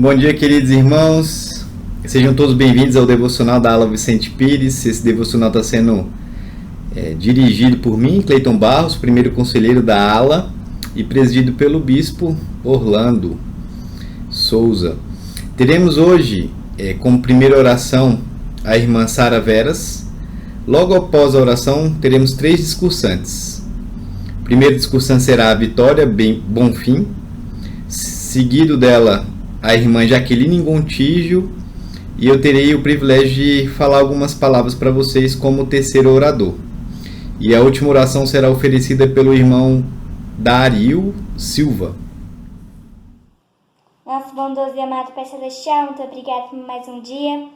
Bom dia, queridos irmãos. Sejam todos bem-vindos ao devocional da Ala Vicente Pires. Esse devocional está sendo dirigido por mim, Cleiton Barros, primeiro conselheiro da Ala, e presidido pelo bispo Orlando Souza. Teremos hoje, como primeira oração, a irmã Sara Veras. Logo após a oração, teremos 3 discursantes. O primeiro discursante será a Vitória Bonfim, seguido dela a irmã Jaqueline Gontijo, e eu terei o privilégio de falar algumas palavras para vocês como terceiro orador. E a última oração será oferecida pelo irmão Dario Silva. Nosso bondoso e amado Pai Celestial, muito obrigado por mais um dia.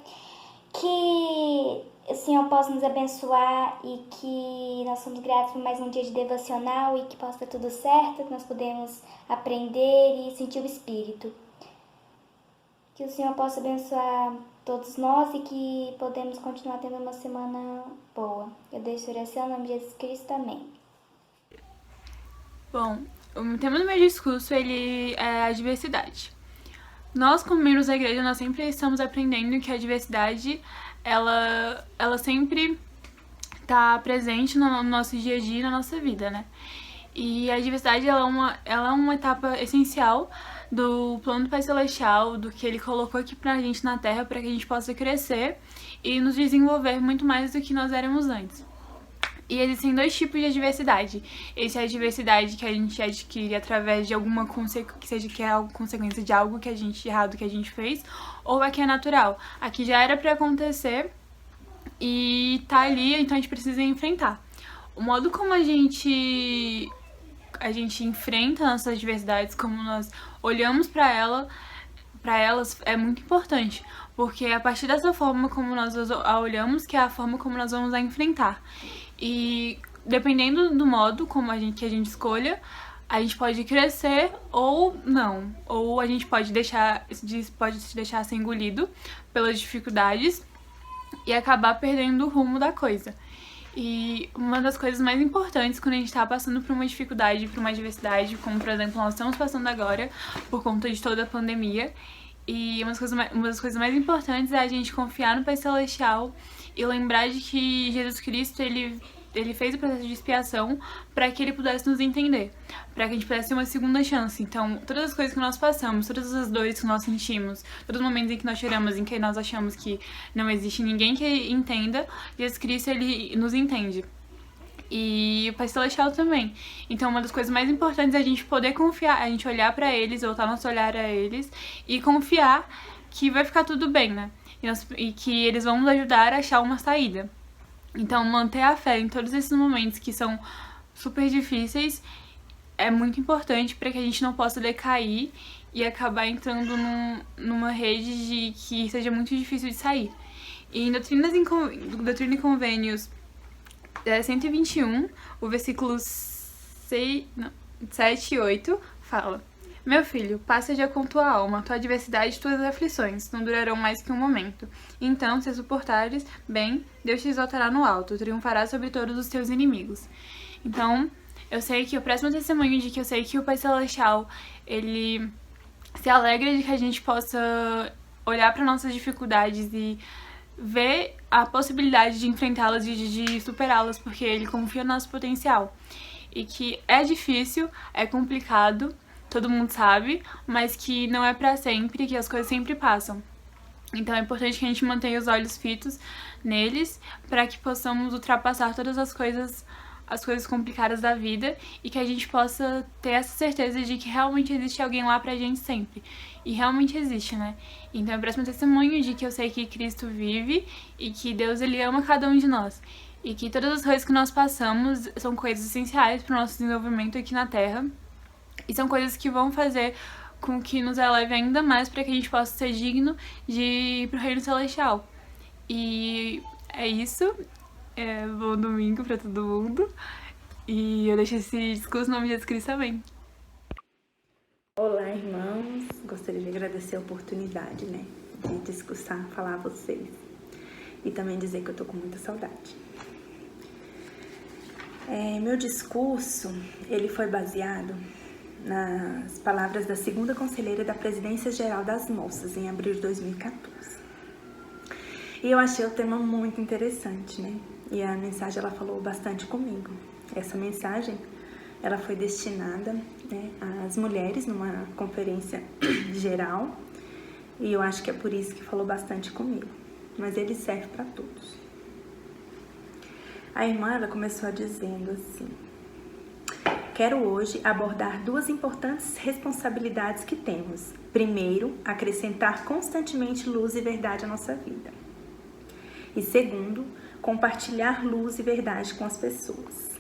Que o Senhor possa nos abençoar e que nós somos gratos por mais um dia de devocional e que possa dar tudo certo, que nós podemos aprender e sentir o Espírito. Que o Senhor possa abençoar todos nós e que podemos continuar tendo uma semana boa. Eu deixo a oração em nome de Jesus Cristo. Amém. Bom, o tema do meu discurso é a diversidade. Nós, como membros da igreja, nós sempre estamos aprendendo que a diversidade, ela sempre está presente no nosso dia a dia e na nossa vida, né? E a diversidade, ela é uma etapa essencial do plano do Pai Celestial, do que Ele colocou aqui pra gente na Terra, para que a gente possa crescer e nos desenvolver muito mais do que nós éramos antes. E existem 2 tipos de diversidade. Esse é a diversidade que a gente adquire através de alguma consequência de algo que a gente errado que a gente fez, ou a que é natural. A que já era para acontecer e tá ali, então a gente precisa enfrentar. O modo como a gente enfrenta nossas diversidades, como nós olhamos para elas é muito importante, porque é a partir dessa forma como nós a olhamos que é a forma como nós vamos a enfrentar. E dependendo do modo como que a gente escolha, a gente pode crescer ou não, ou a gente pode se deixar ser engolido pelas dificuldades e acabar perdendo o rumo da coisa. E uma das coisas mais importantes quando a gente está passando por uma dificuldade, por uma adversidade, como por exemplo nós estamos passando agora por conta de toda a pandemia, e uma das coisas mais importantes é a gente confiar no Pai Celestial e lembrar de que Jesus Cristo, ele fez o processo de expiação para que Ele pudesse nos entender, para que a gente pudesse ter uma segunda chance. Então, todas as coisas que nós passamos, todas as dores que nós sentimos, todos os momentos em que nós choramos, em que nós achamos que não existe ninguém que entenda, Jesus Cristo, Ele nos entende. E o Pai Celestial também. Então, uma das coisas mais importantes é a gente poder confiar, a gente olhar pra eles, voltar nosso olhar a eles e confiar que vai ficar tudo bem, né? E que eles vão nos ajudar a achar uma saída. Então, manter a fé em todos esses momentos que são super difíceis é muito importante para que a gente não possa decair e acabar entrando numa rede de que seja muito difícil de sair. E em Doutrina e Convênios 121, o versículo 7 e 8 fala: Meu filho, passa dia com tua alma, tua adversidade e tuas aflições não durarão mais que um momento. Então, se suportares bem, Deus te exaltará no alto, triunfará sobre todos os teus inimigos. Então, eu sei que o próximo testemunho de que eu sei que o Pai Celestial, ele se alegra de que a gente possa olhar para nossas dificuldades e ver a possibilidade de enfrentá-las e de superá-las, porque Ele confia no nosso potencial. E que é difícil, é complicado, todo mundo sabe, mas que não é pra sempre, que as coisas sempre passam. Então é importante que a gente mantenha os olhos fitos neles, para que possamos ultrapassar todas as coisas complicadas da vida e que a gente possa ter essa certeza de que realmente existe alguém lá pra gente sempre. E realmente existe, né? Então é o próximo testemunho de que eu sei que Cristo vive e que Deus, Ele ama cada um de nós. E que todas as coisas que nós passamos são coisas essenciais para o nosso desenvolvimento aqui na Terra. E são coisas que vão fazer com que nos eleve ainda mais para que a gente possa ser digno de ir pro Reino Celestial. E é isso. Bom domingo para todo mundo. E eu deixo esse discurso no nome de Jesus Cristo. Amém. Olá, irmãos. Gostaria de agradecer a oportunidade, de discursar, falar a vocês. E também dizer que eu tô com muita saudade. Meu discurso, ele foi baseado nas palavras da segunda conselheira da Presidência Geral das Moças, em abril de 2014. E eu achei o tema muito interessante, né? E a mensagem, ela falou bastante comigo. Essa mensagem, ela foi destinada, né, às mulheres numa conferência geral, e eu acho que é por isso que falou bastante comigo. Mas ele serve para todos. A irmã, ela começou dizendo assim: quero hoje abordar duas importantes responsabilidades que temos. Primeiro, acrescentar constantemente luz e verdade à nossa vida. E segundo, compartilhar luz e verdade com as pessoas.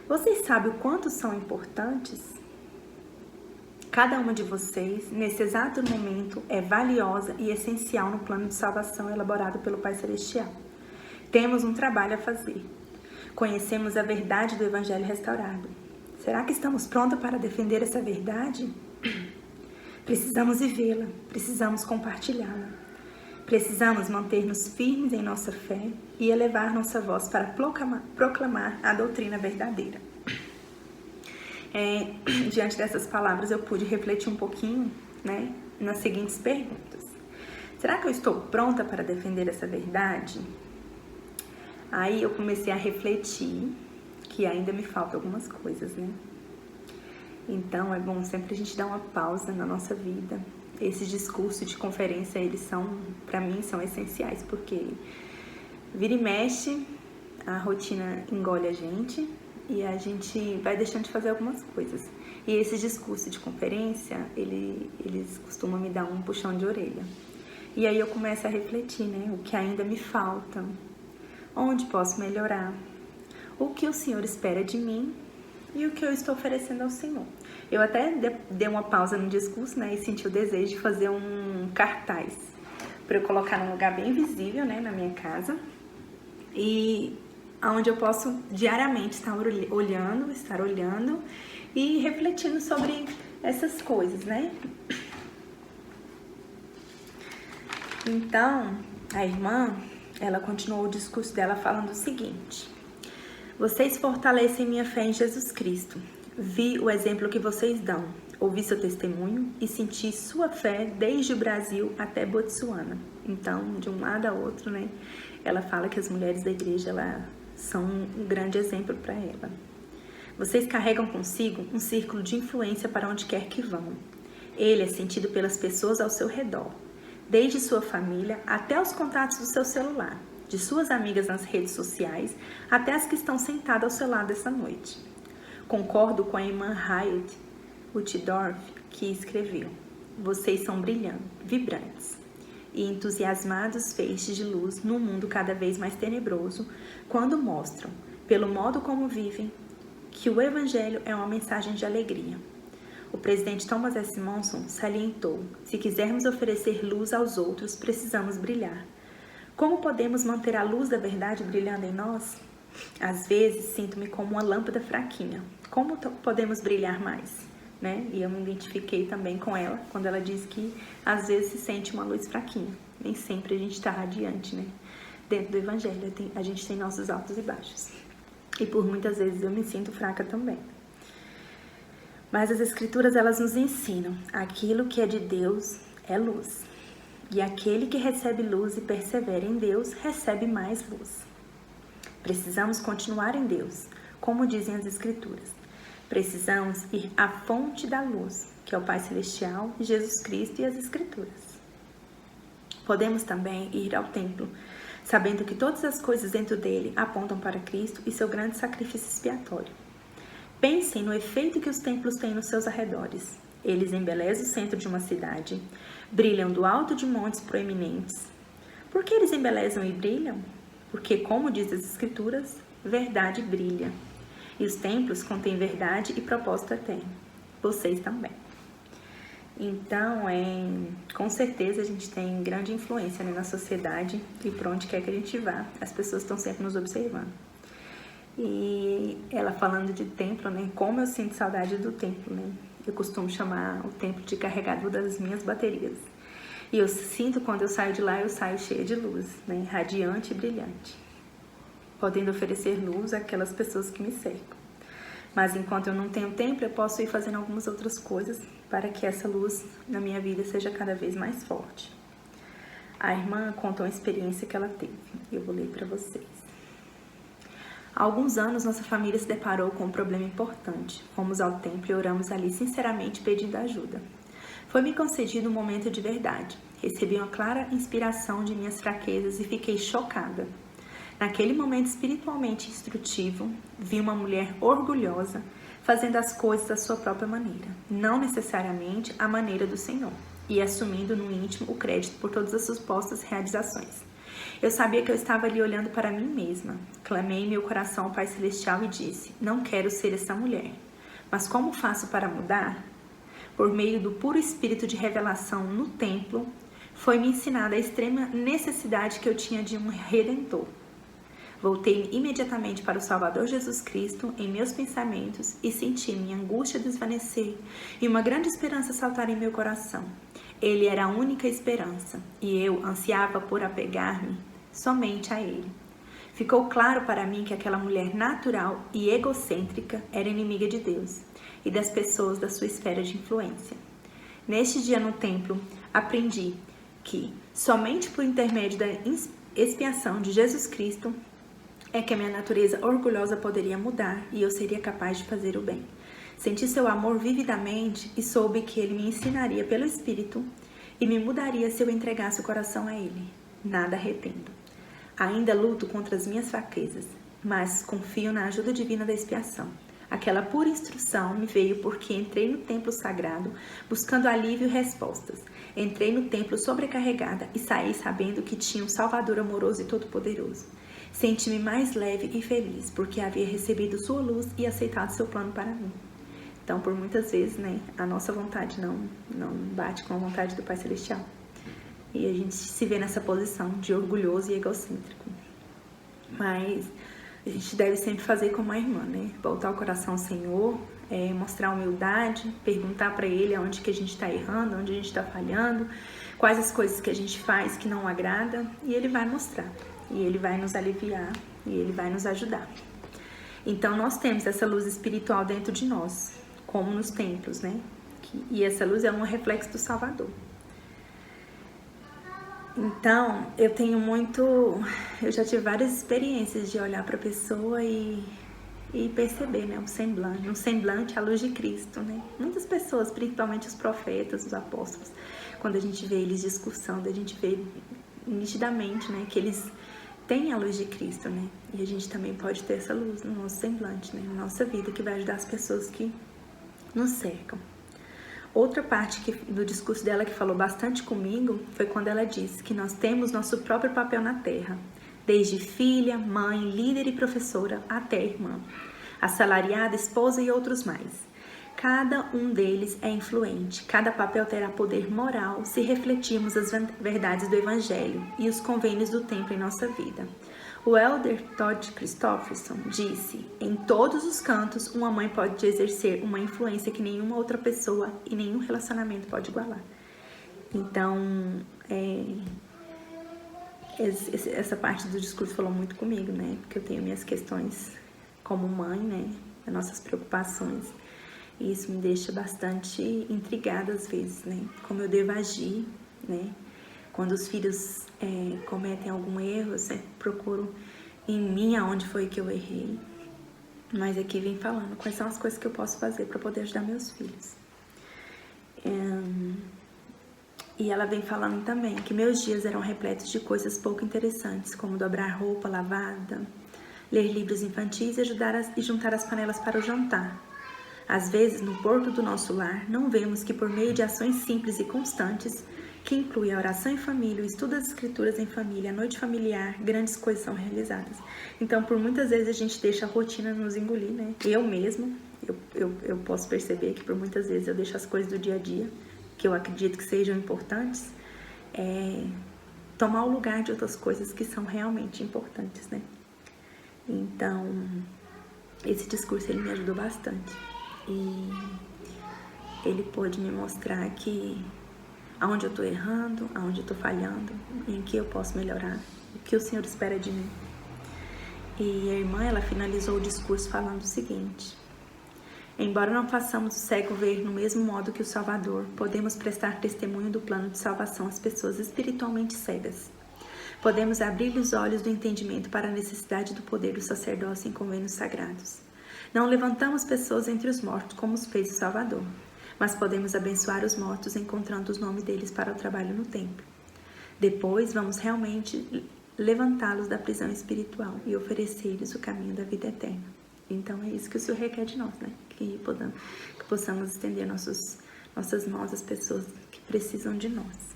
Vocês sabem o quanto são importantes? Cada uma de vocês, nesse exato momento, é valiosa e essencial no plano de salvação elaborado pelo Pai Celestial. Temos um trabalho a fazer. Conhecemos a verdade do Evangelho restaurado. Será que estamos prontos para defender essa verdade? Precisamos vivê-la, precisamos compartilhá-la. Precisamos manter-nos firmes em nossa fé e elevar nossa voz para proclamar a doutrina verdadeira. Diante dessas palavras, eu pude refletir um pouquinho, né, nas seguintes perguntas. Será que eu estou pronta para defender essa verdade? Aí eu comecei a refletir que ainda me faltam algumas coisas, né? Então é bom sempre a gente dar uma pausa na nossa vida. Esses discursos de conferência, eles são, para mim, são essenciais, porque vira e mexe, a rotina engole a gente e a gente vai deixando de fazer algumas coisas. E esses discursos de conferência, eles costumam me dar um puxão de orelha. E aí eu começo a refletir, né? O que ainda me falta, onde posso melhorar, o que o Senhor espera de mim e o que eu estou oferecendo ao Senhor. Eu até dei uma pausa no discurso, né, e senti o desejo de fazer um cartaz para eu colocar num lugar bem visível, né, na minha casa, e onde eu posso diariamente estar olhando e refletindo sobre essas coisas, né? Então, a irmã, ela continuou o discurso dela falando o seguinte: vocês fortalecem minha fé em Jesus Cristo. Vi o exemplo que vocês dão, ouvi seu testemunho e senti sua fé desde o Brasil até Botsuana. Então, de um lado a outro, né? Ela fala que as mulheres da igreja, elas são um grande exemplo para ela. Vocês carregam consigo um círculo de influência para onde quer que vão. Ele é sentido pelas pessoas ao seu redor, desde sua família até os contatos do seu celular, de suas amigas nas redes sociais até as que estão sentadas ao seu lado essa noite. Concordo com a irmã Hayat Uchtdorf, que escreveu: vocês são brilhantes, vibrantes e entusiasmados feixes de luz num mundo cada vez mais tenebroso, quando mostram, pelo modo como vivem, que o Evangelho é uma mensagem de alegria. O presidente Thomas S. Monson salientou: se quisermos oferecer luz aos outros, precisamos brilhar. Como podemos manter a luz da verdade brilhando em nós? Às vezes, sinto-me como uma lâmpada fraquinha. Como podemos brilhar mais? Né? E eu me identifiquei também com ela, quando ela diz que às vezes se sente uma luz fraquinha. Nem sempre a gente está radiante, né? Dentro do Evangelho, a gente tem nossos altos e baixos. E por muitas vezes eu me sinto fraca também. Mas as Escrituras, elas nos ensinam: aquilo que é de Deus é luz. E aquele que recebe luz e persevera em Deus, recebe mais luz. Precisamos continuar em Deus, como dizem as Escrituras. Precisamos ir à fonte da luz, que é o Pai Celestial, Jesus Cristo e as Escrituras. Podemos também ir ao templo, sabendo que todas as coisas dentro dele apontam para Cristo e seu grande sacrifício expiatório. Pensem no efeito que os templos têm nos seus arredores. Eles embelezam o centro de uma cidade, brilham do alto de montes proeminentes. Por que eles embelezam e brilham? Porque, como diz as Escrituras, verdade brilha. E os templos contêm verdade e propósito eterno. Vocês também. Então, com certeza a gente tem grande influência, né, na sociedade, e por onde quer que a gente vá, as pessoas estão sempre nos observando. E ela falando de templo, né, como eu sinto saudade do templo, né? Eu costumo chamar o templo de carregador das minhas baterias. E eu sinto, quando eu saio de lá, eu saio cheia de luz, né, radiante e brilhante, podendo oferecer luz àquelas pessoas que me cercam. Mas enquanto eu não tenho templo, eu posso ir fazendo algumas outras coisas para que essa luz na minha vida seja cada vez mais forte. A irmã contou uma experiência que ela teve. Eu vou ler para vocês. Há alguns anos, nossa família se deparou com um problema importante. Fomos ao templo e oramos ali sinceramente pedindo ajuda. Foi-me concedido um momento de verdade. Recebi uma clara inspiração de minhas fraquezas e fiquei chocada. Naquele momento espiritualmente instrutivo, vi uma mulher orgulhosa fazendo as coisas da sua própria maneira, não necessariamente a maneira do Senhor, e assumindo no íntimo o crédito por todas as supostas realizações. Eu sabia que eu estava ali olhando para mim mesma. Clamei em meu coração ao Pai Celestial e disse: não quero ser essa mulher. Mas como faço para mudar? Por meio do puro espírito de revelação no templo, foi-me ensinada a extrema necessidade que eu tinha de um Redentor. Voltei imediatamente para o Salvador Jesus Cristo em meus pensamentos e senti minha angústia desvanecer e uma grande esperança saltar em meu coração. Ele era a única esperança e eu ansiava por apegar-me somente a ele. Ficou claro para mim que aquela mulher natural e egocêntrica era inimiga de Deus e das pessoas da sua esfera de influência. Neste dia no templo, aprendi que somente por intermédio da expiação de Jesus Cristo é que a minha natureza orgulhosa poderia mudar e eu seria capaz de fazer o bem. Senti seu amor vividamente e soube que ele me ensinaria pelo Espírito e me mudaria se eu entregasse o coração a ele. Nada retendo. Ainda luto contra as minhas fraquezas, mas confio na ajuda divina da expiação. Aquela pura instrução me veio porque entrei no templo sagrado buscando alívio e respostas. Entrei no templo sobrecarregada e saí sabendo que tinha um Salvador amoroso e todo-poderoso. Senti-me mais leve e feliz porque havia recebido sua luz e aceitado seu plano para mim. Então, por muitas vezes, a nossa vontade não bate com a vontade do Pai Celestial. E a gente se vê nessa posição de orgulhoso e egocêntrico. Mas a gente deve sempre fazer como a irmã, voltar o coração ao Senhor, mostrar humildade, perguntar para Ele aonde que a gente está errando, onde a gente está falhando, quais as coisas que a gente faz que não agrada, e Ele vai mostrar. E Ele vai nos aliviar, e Ele vai nos ajudar. Então, nós temos essa luz espiritual dentro de nós, como nos templos, E essa luz é um reflexo do Salvador. Então, eu já tive várias experiências de olhar para a pessoa e perceber, um semblante à luz de Cristo, Muitas pessoas, principalmente os profetas, os apóstolos, quando a gente vê eles discursando, a gente vê nitidamente, que eles têm a luz de Cristo, E a gente também pode ter essa luz no nosso semblante, na nossa vida, que vai ajudar as pessoas que nos cercam. Outra parte do discurso dela que falou bastante comigo foi quando ela disse que nós temos nosso próprio papel na Terra, desde filha, mãe, líder e professora até irmã, assalariada, esposa e outros mais. Cada um deles é influente, cada papel terá poder moral se refletirmos as verdades do Evangelho e os convênios do tempo em nossa vida. O elder Todd Christofferson disse: em todos os cantos, uma mãe pode exercer uma influência que nenhuma outra pessoa e nenhum relacionamento pode igualar. Então, essa parte do discurso falou muito comigo, Porque eu tenho minhas questões como mãe, as nossas preocupações. E isso me deixa bastante intrigada às vezes, Como eu devo agir, Quando os filhos cometem algum erro, eu sempre procuro em mim aonde foi que eu errei. Mas aqui vem falando quais são as coisas que eu posso fazer para poder ajudar meus filhos. E ela vem falando também que meus dias eram repletos de coisas pouco interessantes, como dobrar roupa lavada, ler livros infantis e juntar as panelas para o jantar. Às vezes, no porto do nosso lar, não vemos que por meio de ações simples e constantes, que inclui a oração em família, o estudo das escrituras em família, a noite familiar, grandes coisas são realizadas. Então, por muitas vezes a gente deixa a rotina nos engolir, Eu mesma, eu posso perceber que por muitas vezes eu deixo as coisas do dia a dia, que eu acredito que sejam importantes, tomar o lugar de outras coisas que são realmente importantes, Então, esse discurso ele me ajudou bastante. E ele pôde me mostrar que aonde eu estou errando, aonde eu estou falhando, em que eu posso melhorar, o que o Senhor espera de mim. E a irmã, ela finalizou o discurso falando o seguinte: Embora não façamos o cego ver no mesmo modo que o Salvador, podemos prestar testemunho do plano de salvação às pessoas espiritualmente cegas. Podemos abrir-lhe os olhos do entendimento para a necessidade do poder do sacerdócio em convênios sagrados. Não levantamos pessoas entre os mortos como os fez o Salvador, mas podemos abençoar os mortos encontrando os nomes deles para o trabalho no templo. Depois vamos realmente levantá-los da prisão espiritual e oferecer-lhes o caminho da vida eterna. Então é isso que o Senhor requer de nós, né? Que possamos estender nossas mãos às pessoas que precisam de nós.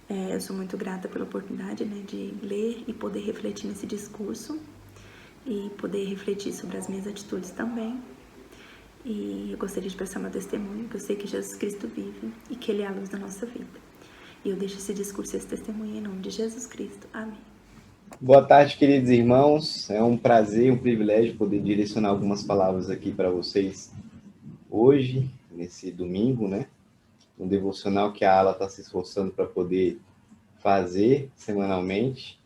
Eu sou muito grata pela oportunidade, né, de ler e poder refletir nesse discurso e poder refletir sobre as minhas atitudes também. E eu gostaria de prestar meu testemunho, que eu sei que Jesus Cristo vive e que Ele é a luz da nossa vida. E eu deixo esse discurso e esse testemunho em nome de Jesus Cristo. Amém. Boa tarde, queridos irmãos. É um prazer, um privilégio poder direcionar algumas palavras aqui para vocês hoje, nesse domingo, né? Um devocional que a Ala está se esforçando para poder fazer semanalmente.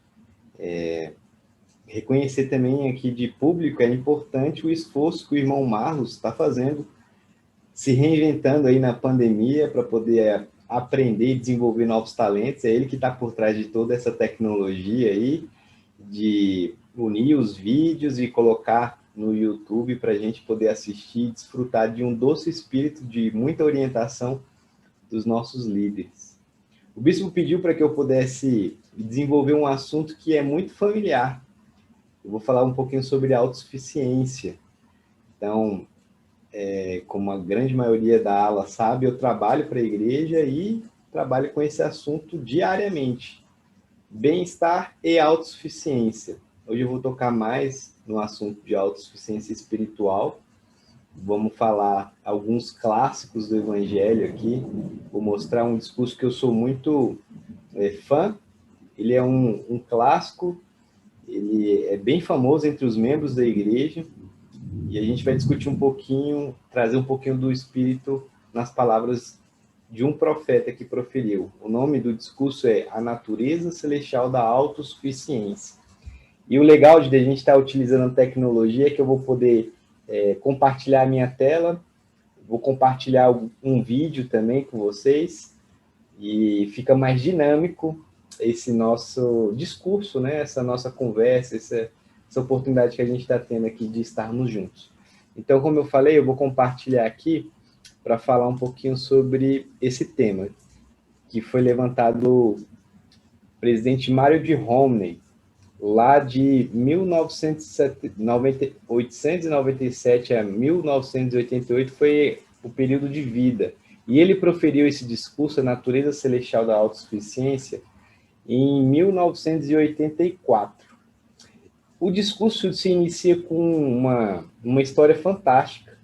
Reconhecer também aqui de público, é importante o esforço que o irmão Marlos está fazendo, se reinventando aí na pandemia para poder aprender e desenvolver novos talentos. É ele que está por trás de toda essa tecnologia aí, de unir os vídeos e colocar no YouTube para a gente poder assistir e desfrutar de um doce espírito de muita orientação dos nossos líderes. O bispo pediu para que eu pudesse desenvolver um assunto que é muito familiar. Eu vou falar um pouquinho sobre autossuficiência. Então, como a grande maioria da ala sabe, eu trabalho para a igreja e trabalho com esse assunto diariamente. Bem-estar e autossuficiência. Hoje eu vou tocar mais no assunto de autossuficiência espiritual. Vamos falar alguns clássicos do Evangelho aqui. Vou mostrar um discurso que eu sou muito fã. Ele é um clássico, ele é bem famoso entre os membros da igreja. E a gente vai discutir um pouquinho, trazer um pouquinho do Espírito nas palavras de um profeta que proferiu. O nome do discurso é A Natureza Celestial da Autossuficiência. E o legal de a gente estar utilizando a tecnologia é que eu vou poder compartilhar a minha tela, vou compartilhar um vídeo também com vocês, e fica mais dinâmico esse nosso discurso, né? Essa nossa conversa, essa oportunidade que a gente está tendo aqui de estarmos juntos. Então, como eu falei, eu vou compartilhar aqui para falar um pouquinho sobre esse tema, que foi levantado do presidente Mário de Romney, lá de 1897 a 1988 foi o período de vida. E ele proferiu esse discurso, A Natureza Celestial da Autossuficiência, em 1984. O discurso se inicia com uma história fantástica.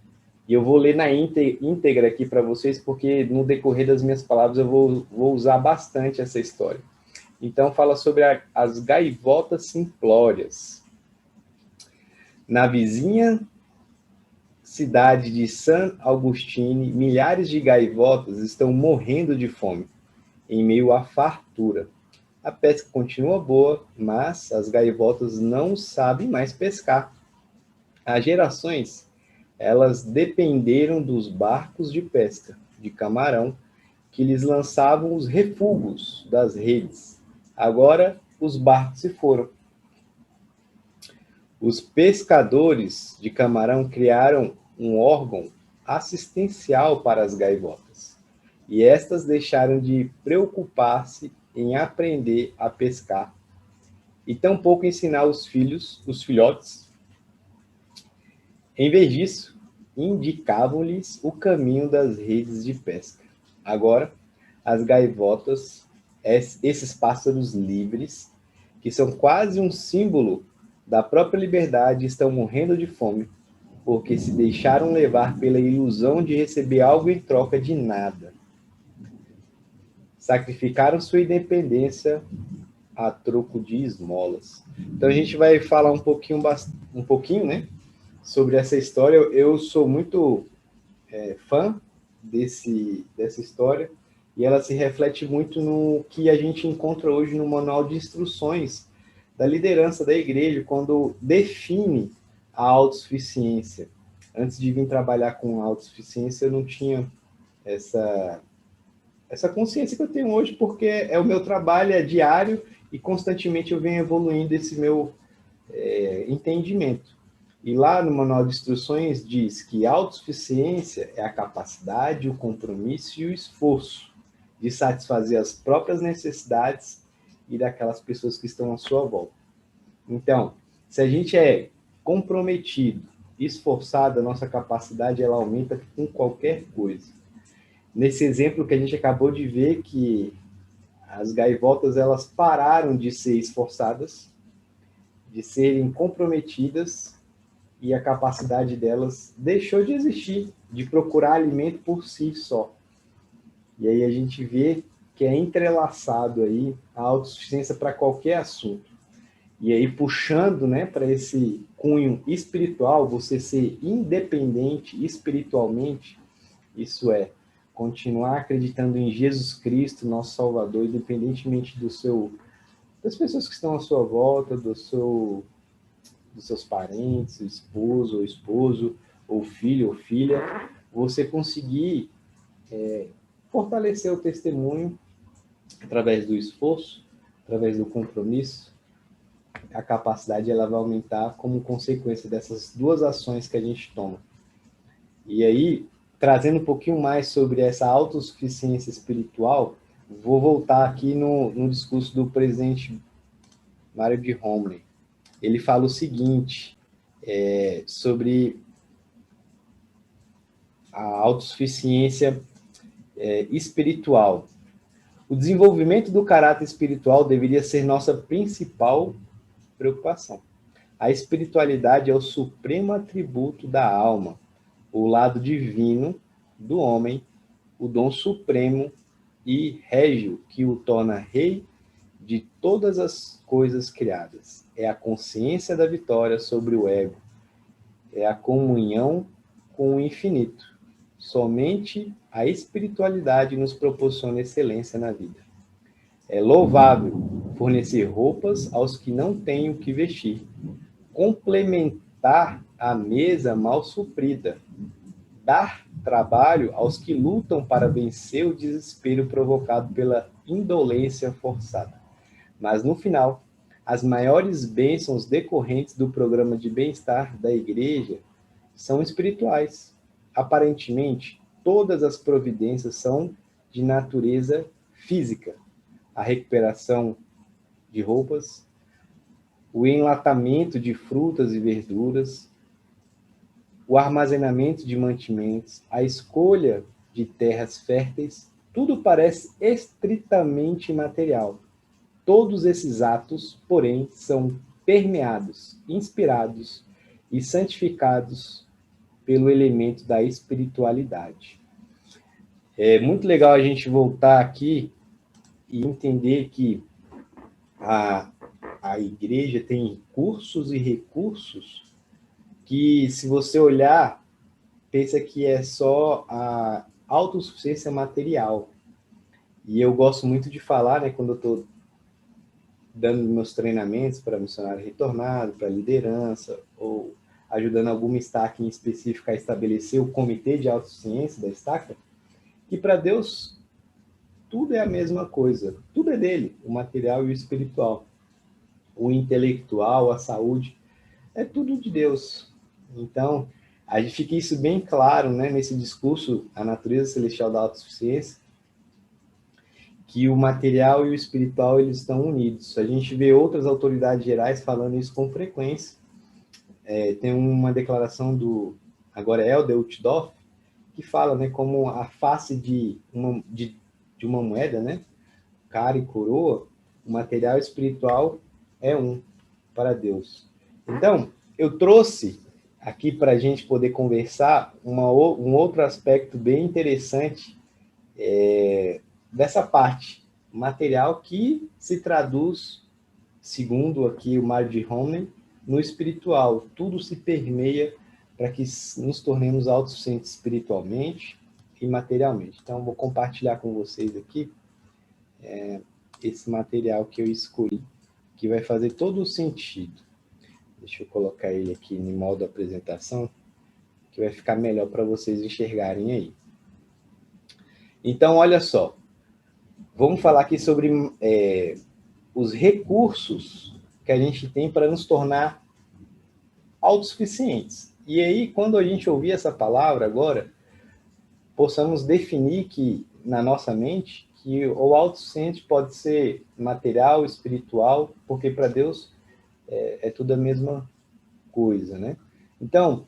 E eu vou ler na íntegra aqui para vocês, porque no decorrer das minhas palavras eu vou usar bastante essa história. Então, fala sobre as gaivotas simplórias. Na vizinha cidade de San Agustine, milhares de gaivotas estão morrendo de fome, em meio à fartura. A pesca continua boa, mas as gaivotas não sabem mais pescar. Há gerações, elas dependeram dos barcos de pesca, de camarão, que lhes lançavam os refugos das redes. Agora, os barcos se foram. Os pescadores de camarão criaram um órgão assistencial para as gaivotas, e estas deixaram de preocupar-se em aprender a pescar, e tampouco ensinar os filhotes. Em vez disso, indicavam-lhes o caminho das redes de pesca. Agora, as gaivotas, esses pássaros livres, que são quase um símbolo da própria liberdade, estão morrendo de fome, porque se deixaram levar pela ilusão de receber algo em troca de nada. Sacrificaram sua independência a troco de esmolas. Então a gente vai falar um pouquinho, né, sobre essa história. Eu sou muito fã dessa história, e ela se reflete muito no que a gente encontra hoje no manual de instruções da liderança da igreja, quando define a autossuficiência. antes de vir trabalhar com autossuficiência, eu não tinha essa consciência que eu tenho hoje, porque é o meu trabalho, é diário, e constantemente eu venho evoluindo esse meu entendimento. E lá no Manual de Instruções diz que a autossuficiência é a capacidade, o compromisso e o esforço de satisfazer as próprias necessidades e daquelas pessoas que estão à sua volta. Então, se a gente é comprometido, esforçado, a nossa capacidade ela aumenta com qualquer coisa. Nesse exemplo que a gente acabou de ver, que as gaivotas elas pararam de ser esforçadas, de serem comprometidas, e a capacidade delas deixou de existir, de procurar alimento por si só. E aí a gente vê que é entrelaçado aí a autossuficiência para qualquer assunto. E aí puxando, né, para esse cunho espiritual, você ser independente espiritualmente, isso é, continuar acreditando em Jesus Cristo, nosso Salvador, independentemente das pessoas que estão à sua volta, dos seus parentes, esposo ou esposo, ou filho ou filha, você conseguir fortalecer o testemunho através do esforço, através do compromisso, a capacidade ela vai aumentar como consequência dessas duas ações que a gente toma. E aí, trazendo um pouquinho mais sobre essa autossuficiência espiritual, vou voltar aqui no discurso do presidente Mário de Romney. Ele fala o seguinte, sobre a autossuficiência espiritual. O desenvolvimento do caráter espiritual deveria ser nossa principal preocupação. A espiritualidade é o supremo atributo da alma, o lado divino do homem, o dom supremo e régio que o torna rei de todas as coisas criadas. É a consciência da vitória sobre o ego. É a comunhão com o infinito. Somente a espiritualidade nos proporciona excelência na vida. É louvável fornecer roupas aos que não têm o que vestir, complementar a mesa mal suprida, dar trabalho aos que lutam para vencer o desespero provocado pela indolência forçada. Mas, no final, as maiores bênçãos decorrentes do programa de bem-estar da Igreja são espirituais. Aparentemente, todas as providências são de natureza física. A recuperação de roupas, o enlatamento de frutas e verduras, o armazenamento de mantimentos, a escolha de terras férteis, tudo parece estritamente material. Todos esses atos, porém, são permeados, inspirados e santificados pelo elemento da espiritualidade. É muito legal a gente voltar aqui e entender que a igreja tem cursos e recursos que, se você olhar, pensa que é só a autossuficiência material. E eu gosto muito de falar, né, quando eu estou dando meus treinamentos para missionário retornado, para liderança, ou ajudando alguma estaca em específico a estabelecer o comitê de autossuficiência da estaca, que para Deus tudo é a mesma coisa, tudo é dele, o material e o espiritual, o intelectual, a saúde, é tudo de Deus. Então, a gente fica isso bem claro, né, nesse discurso, a natureza celestial da autossuficiência, que o material e o espiritual eles estão unidos. A gente vê outras autoridades gerais falando isso com frequência. Tem uma declaração do, agora é Helder Uchtdorf, que fala, né, como a face de uma moeda, né, cara e coroa, o material espiritual é um para Deus. Então, eu trouxe aqui para a gente poder conversar um outro aspecto bem interessante dessa parte material que se traduz, segundo aqui o Mário de Romney, no espiritual. Tudo se permeia para que nos tornemos autossuficientes espiritualmente e materialmente. Então, vou compartilhar com vocês aqui esse material que eu escolhi, que vai fazer todo o sentido. Deixa eu colocar ele aqui no modo apresentação, que vai ficar melhor para vocês enxergarem aí. Então, olha só, vamos falar aqui sobre os recursos que a gente tem para nos tornar autossuficientes. E aí, quando a gente ouvir essa palavra agora, possamos definir que, na nossa mente, que o autossuficiente pode ser material, espiritual, porque para Deus é tudo a mesma coisa, né? Então,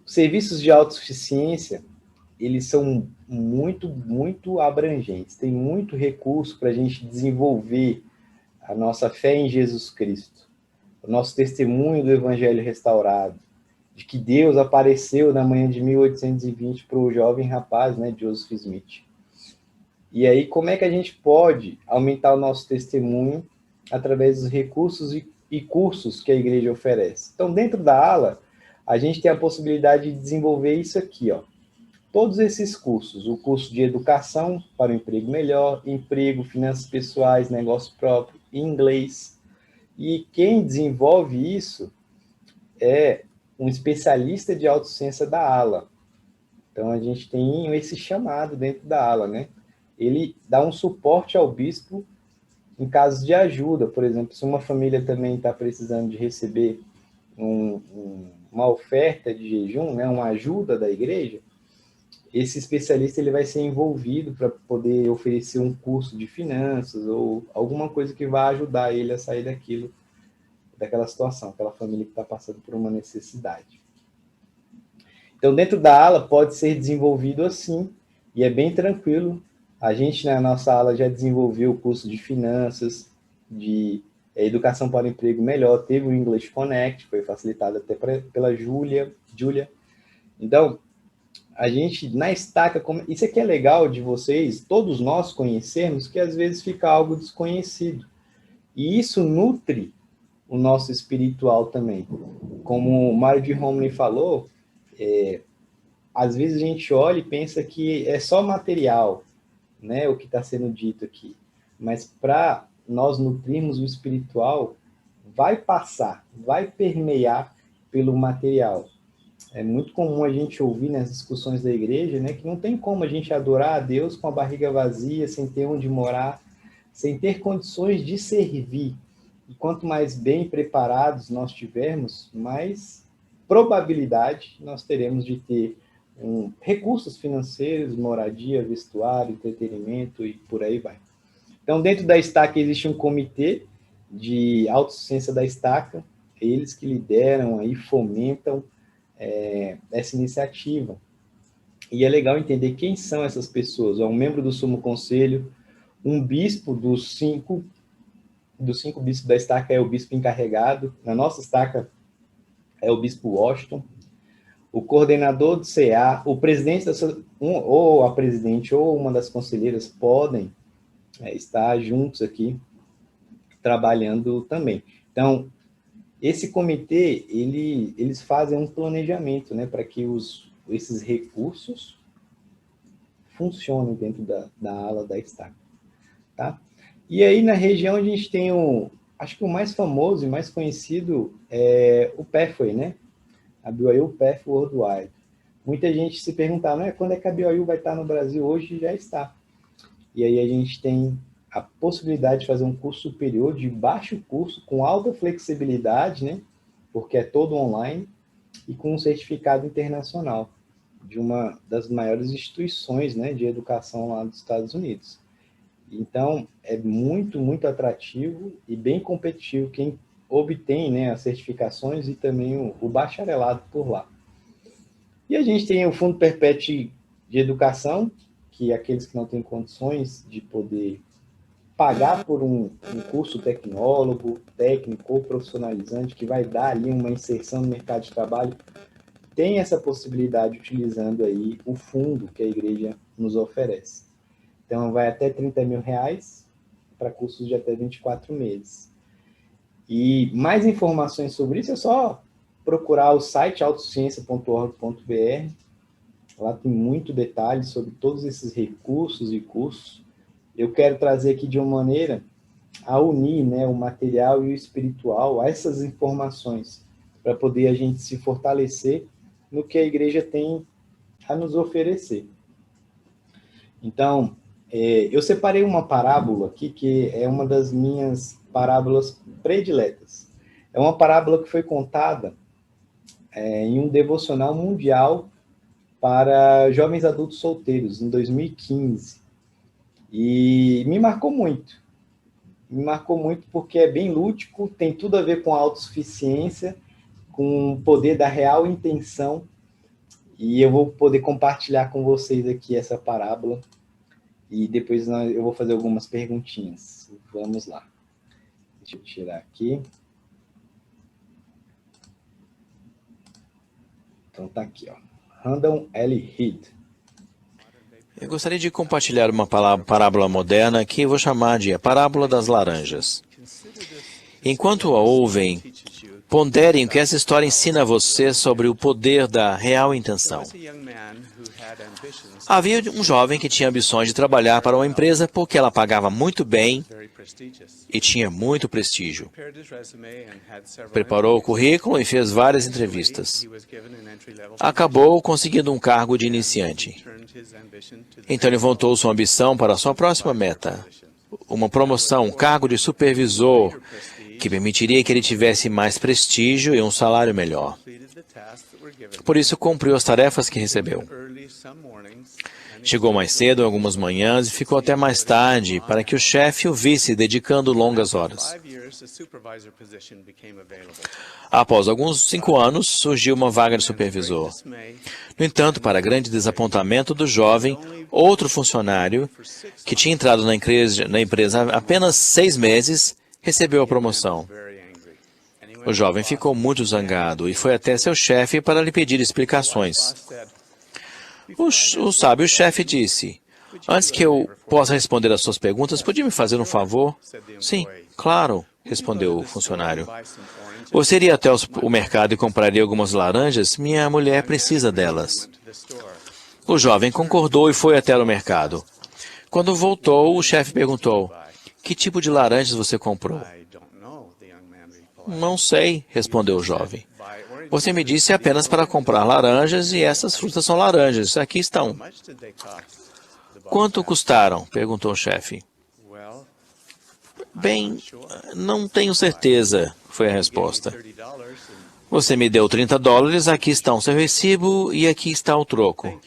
os serviços de autossuficiência, eles são muito abrangentes, tem muito recurso para a gente desenvolver a nossa fé em Jesus Cristo, o nosso testemunho do Evangelho restaurado, de que Deus apareceu na manhã de 1820 para o jovem rapaz, né, Joseph Smith. E aí, como é que a gente pode aumentar o nosso testemunho através dos recursos e cursos que a igreja oferece? Então, dentro da ala, a gente tem a possibilidade de desenvolver isso aqui, ó. Todos esses cursos, o curso de educação para um emprego melhor, emprego, finanças pessoais, negócio próprio, inglês. E quem desenvolve isso é um especialista de autossuficiência da ala. Então, a gente tem esse chamado dentro da ala, né? Ele dá um suporte ao bispo em casos de ajuda. Por exemplo, se uma família também está precisando de receber uma oferta de jejum, né, uma ajuda da igreja, esse especialista ele vai ser envolvido para poder oferecer um curso de finanças ou alguma coisa que vai ajudar ele a sair daquela situação, aquela família que está passando por uma necessidade. Então, dentro da ala pode ser desenvolvido assim, e é bem tranquilo. A gente, na nossa ala, já desenvolveu o curso de finanças, de educação para o emprego melhor, teve o English Connect, foi facilitado até pela Júlia. Então, a gente, na estaca, isso aqui é legal de vocês, todos nós conhecermos, que às vezes fica algo desconhecido. E isso nutre o nosso espiritual também. Como o Mário de Romney falou, às vezes a gente olha e pensa que é só material, né, o que está sendo dito aqui. Mas para nós nutrirmos o espiritual, vai passar, vai permear pelo material. É muito comum a gente ouvir nas discussões da igreja, né, que não tem como a gente adorar a Deus com a barriga vazia, sem ter onde morar, sem ter condições de servir. E quanto mais bem preparados nós tivermos, mais probabilidade nós teremos de ter recursos financeiros, moradia, vestuário, entretenimento e por aí vai. Então, dentro da estaca existe um comitê de autossuficiência da estaca, eles que lideram e fomentam essa iniciativa. E é legal entender quem são essas pessoas. Um membro do Sumo Conselho, um bispo dos cinco bispos da estaca é o bispo encarregado. Na nossa estaca é o bispo Washington. O coordenador do CA, o presidente ou a presidente ou uma das conselheiras podem estar juntos aqui, trabalhando também. Então, esse comitê, eles fazem um planejamento, né, para que esses recursos funcionem dentro da ala da estaca, tá? E aí, na região, a gente tem acho que o mais famoso e mais conhecido é o Pathway, né? A BYU Path Worldwide. Muita gente se perguntava, né, quando é que a BYU vai estar no Brasil? Hoje já está. E aí a gente tem a possibilidade de fazer um curso superior de baixo custo, com alta flexibilidade, né, porque é todo online, e com um certificado internacional de uma das maiores instituições, né, de educação lá dos Estados Unidos. Então, é muito atrativo e bem competitivo quem obtém, né, as certificações e também o bacharelado por lá. E a gente tem o Fundo Perpétuo de Educação, que aqueles que não têm condições de poder pagar por um curso tecnólogo, técnico ou profissionalizante, que vai dar ali uma inserção no mercado de trabalho, tem essa possibilidade utilizando aí o fundo que a igreja nos oferece. Então, vai até R$30 mil para cursos de até 24 meses. E mais informações sobre isso é só procurar o site autossuficiência.org.br. Lá tem muito detalhe sobre todos esses recursos e cursos. Eu quero trazer aqui de uma maneira a unir, né, o material e o espiritual a essas informações, para poder a gente se fortalecer no que a igreja tem a nos oferecer. Então, eu separei uma parábola aqui, que é uma das minhas parábolas prediletas. É uma parábola que foi contada em um devocional mundial para jovens adultos solteiros, em 2015. E me marcou muito. Me marcou muito porque é bem lúdico, tem tudo a ver com a autossuficiência, com o poder da real intenção. E eu vou poder compartilhar com vocês aqui essa parábola. E depois eu vou fazer algumas perguntinhas. Vamos lá. Deixa eu tirar aqui. Então tá aqui, ó. Randall L. Reed. Eu gostaria de compartilhar uma parábola moderna que eu vou chamar de a parábola das laranjas. Enquanto a ouvem, ponderem o que essa história ensina a você sobre o poder da real intenção. Havia um jovem que tinha ambições de trabalhar para uma empresa porque ela pagava muito bem e tinha muito prestígio. Preparou o currículo e fez várias entrevistas. Acabou conseguindo um cargo de iniciante. Então ele voltou sua ambição para a sua próxima meta, uma promoção, um cargo de supervisor, que permitiria que ele tivesse mais prestígio e um salário melhor. Por isso, cumpriu as tarefas que recebeu. Chegou mais cedo algumas manhãs e ficou até mais tarde para que o chefe o visse dedicando longas horas. Após alguns 5 anos, surgiu uma vaga de supervisor. No entanto, para grande desapontamento do jovem, outro funcionário, que tinha entrado na empresa há apenas 6 meses, recebeu a promoção. O jovem ficou muito zangado e foi até seu chefe para lhe pedir explicações. O sábio chefe disse: "Antes que eu possa responder às suas perguntas, podia me fazer um favor?" "Sim, claro", respondeu o funcionário. "Você iria até o mercado e compraria algumas laranjas? Minha mulher precisa delas." O jovem concordou e foi até o mercado. Quando voltou, o chefe perguntou: "Que tipo de laranjas você comprou?" "Não sei", respondeu o jovem. "Você me disse apenas para comprar laranjas e essas frutas são laranjas. Aqui estão." "Quanto custaram?" perguntou o chefe. "Bem, não tenho certeza", foi a resposta. "Você me deu $30, aqui está o seu recibo e aqui está o troco."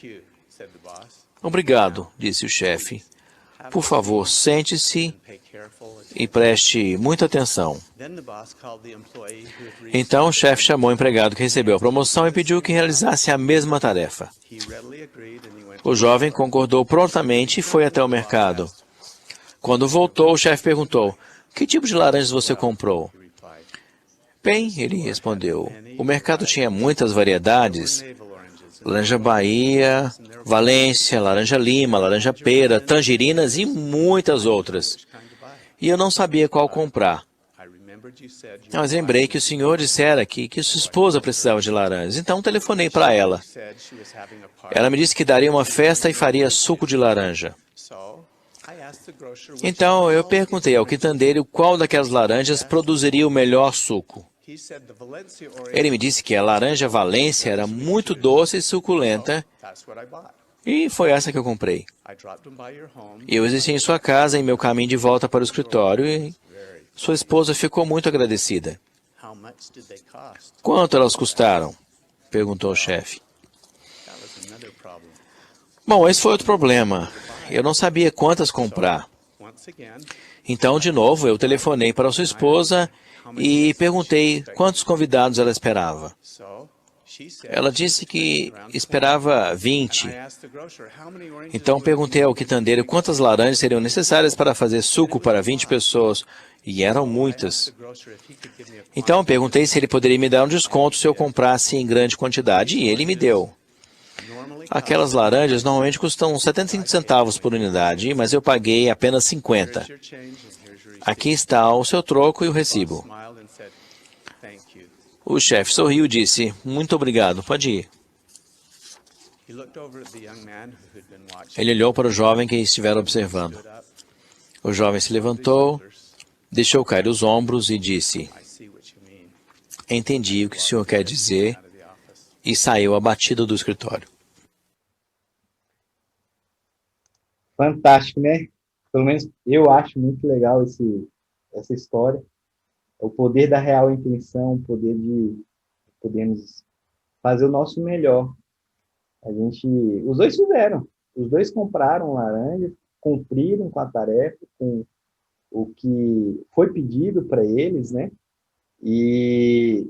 "Obrigado", disse o chefe. "Por favor, sente-se e preste muita atenção." Então o chefe chamou o empregado que recebeu a promoção e pediu que realizasse a mesma tarefa. O jovem concordou prontamente e foi até o mercado. Quando voltou, o chefe perguntou: "Que tipo de laranjas você comprou?" "Bem", ele respondeu, "o mercado tinha muitas variedades. Laranja Bahia, Valência, laranja lima, laranja pera, tangerinas e muitas outras. E eu não sabia qual comprar. Mas lembrei que o senhor dissera que sua esposa precisava de laranjas, então telefonei para ela. Ela me disse que daria uma festa e faria suco de laranja. Então eu perguntei ao quitandeiro qual daquelas laranjas produziria o melhor suco. Ele me disse que a laranja Valência era muito doce e suculenta, e foi essa que eu comprei. Eu existi em sua casa em meu caminho de volta para o escritório e sua esposa ficou muito agradecida. "Quanto elas custaram?" perguntou o chefe. Bom, esse foi outro problema. Eu não sabia quantas comprar. Então, de novo, eu telefonei para sua esposa e perguntei quantos convidados ela esperava. Ela disse que esperava 20. Então perguntei ao quitandeiro quantas laranjas seriam necessárias para fazer suco para 20 pessoas, e eram muitas. Então perguntei se ele poderia me dar um desconto se eu comprasse em grande quantidade, e ele me deu. Aquelas laranjas normalmente custam 75 centavos por unidade, mas eu paguei apenas 50. Aqui está o seu troco e o recibo. O chefe sorriu e disse: "Muito obrigado, pode ir." Ele olhou para o jovem que estivera observando. O jovem se levantou, deixou cair os ombros e disse: "Entendi o que o senhor quer dizer e saiu abatido do escritório. Fantástico, né? Pelo menos eu acho muito legal essa história. O poder da real intenção, o poder de podermos fazer o nosso melhor. Os dois fizeram. Os dois compraram laranja, cumpriram com a tarefa, com o que foi pedido para eles, né? E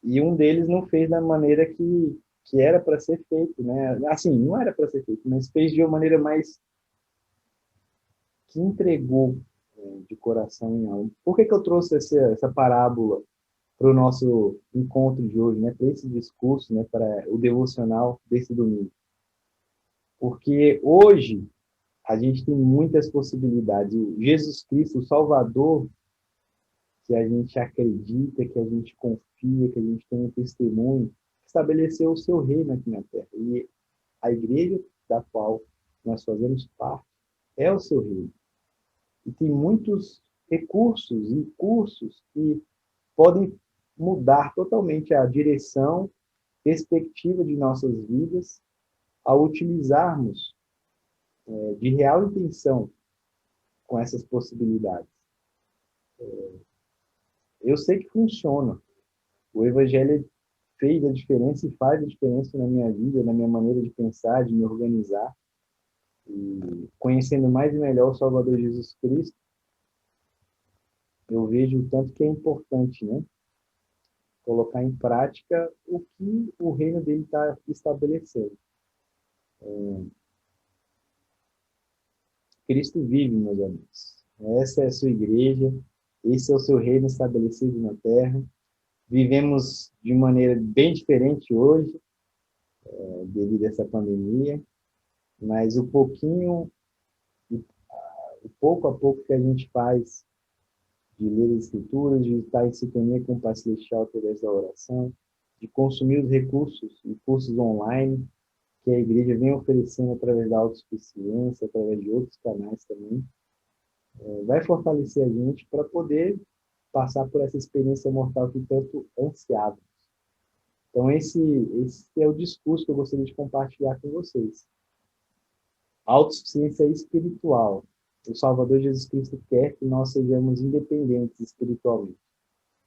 um deles não fez da maneira que era para ser feito, né? Assim, não era para ser feito, mas fez de uma maneira mais que entregou de coração em alma. Por que eu trouxe essa parábola para o nosso encontro de hoje, né? Para esse discurso, né? Para o devocional desse domingo? Porque hoje a gente tem muitas possibilidades. O Jesus Cristo, o Salvador, que a gente acredita, que a gente confia, que a gente tem um testemunho, estabeleceu o seu reino aqui na Terra. E a igreja da qual nós fazemos parte é o seu reino. E tem muitos recursos e cursos que podem mudar totalmente a direção, perspectiva de nossas vidas ao utilizarmos de real intenção com essas possibilidades. Eu sei que funciona. O Evangelho fez a diferença e faz a diferença na minha vida, na minha maneira de pensar, de me organizar. E conhecendo mais e melhor o Salvador Jesus Cristo, eu vejo o tanto que é importante, né? Colocar em prática o que o reino dele está estabelecendo. Cristo vive, meus amigos. Essa é a sua igreja, esse é o seu reino estabelecido na terra. Vivemos de maneira bem diferente hoje, devido a essa pandemia, mas o pouco a pouco que a gente faz de ler as escrituras, de estar em sintonia com o Pai Celestial através da oração, de consumir os recursos e cursos online que a igreja vem oferecendo através da autossuficiência, através de outros canais também, vai fortalecer a gente para poder passar por essa experiência mortal que tanto ansiávamos. Então, esse é o discurso que eu gostaria de compartilhar com vocês. Autossuficiência espiritual. O Salvador Jesus Cristo quer que nós sejamos independentes espiritualmente.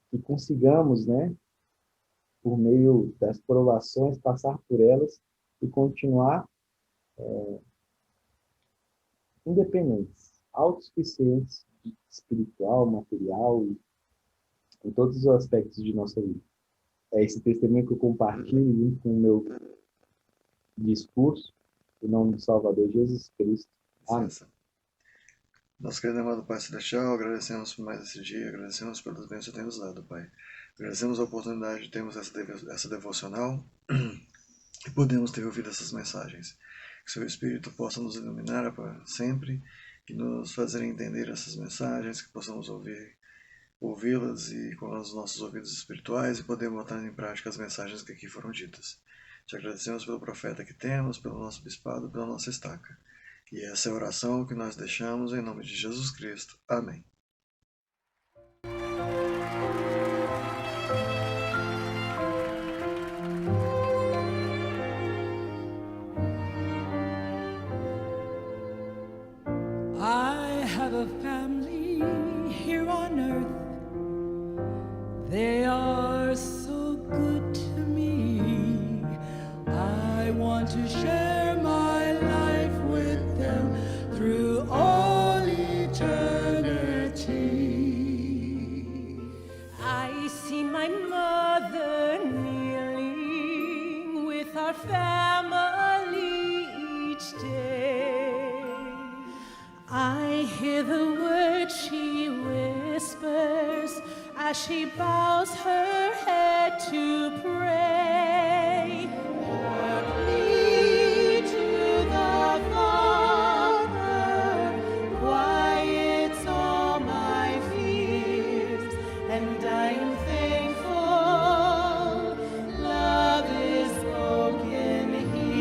Que consigamos, né, por meio das provações, passar por elas e continuar independentes, autossuficientes, espiritual, material e em todos os aspectos de nossa vida. É esse testemunho que eu compartilho junto com o meu discurso, em nome do Salvador Jesus Cristo. Amém. Nosso querido amado Pai Celestial, agradecemos por mais esse dia, agradecemos pelos bens que você tem nos dado, Pai. Agradecemos a oportunidade de termos essa devocional e podemos ter ouvido essas mensagens. Que seu Espírito possa nos iluminar para sempre e nos fazer entender essas mensagens, que possamos ouvi-las e com os nossos ouvidos espirituais e poder botar em prática as mensagens que aqui foram ditas. Te agradecemos pelo profeta que temos, pelo nosso bispado, pela nossa estaca. E essa é a oração que nós deixamos em nome de Jesus Cristo. Amém. I have a family here on earth. They are so good to me. I want to share my life with them through all eternity. I see my mother kneeling with our family each day. I hear the words she whispers as she bows her head to pray. Look me to the Father, quiets all my fears, and I'm thankful love is spoken here.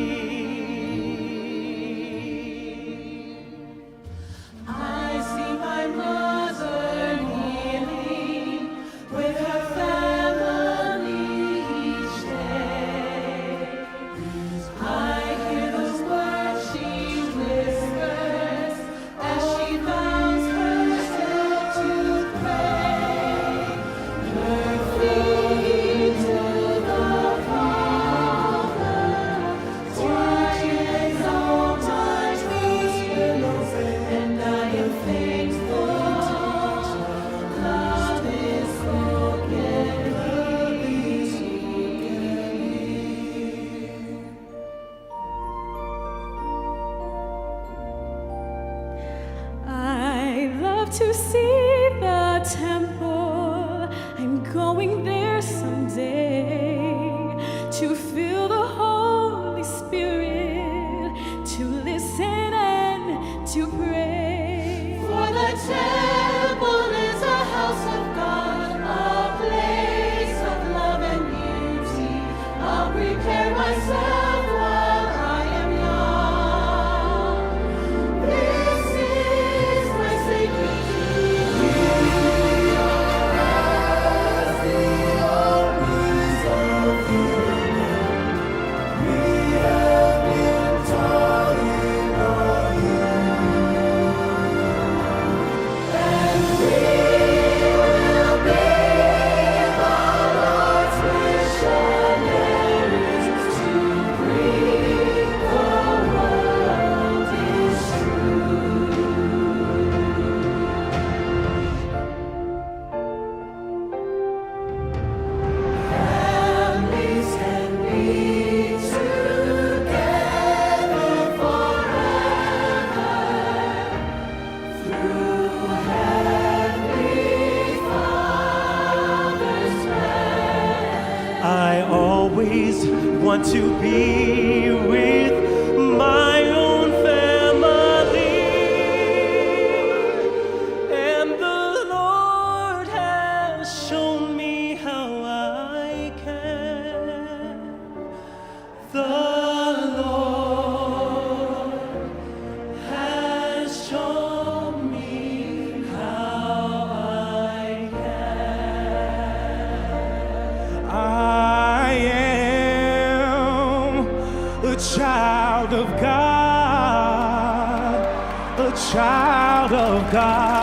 I see my mother kneeling with her family each day. to see the temple. I'm going there someday to feel the Holy Spirit, to listen and to pray. For the temple is a house of God, a place of love and beauty. I'll prepare myself while I am young. This is my sacred I always want to be with my own family, and the Lord has shown me how I can. The Lord has shown me how I can. I am a child of God, a child of God.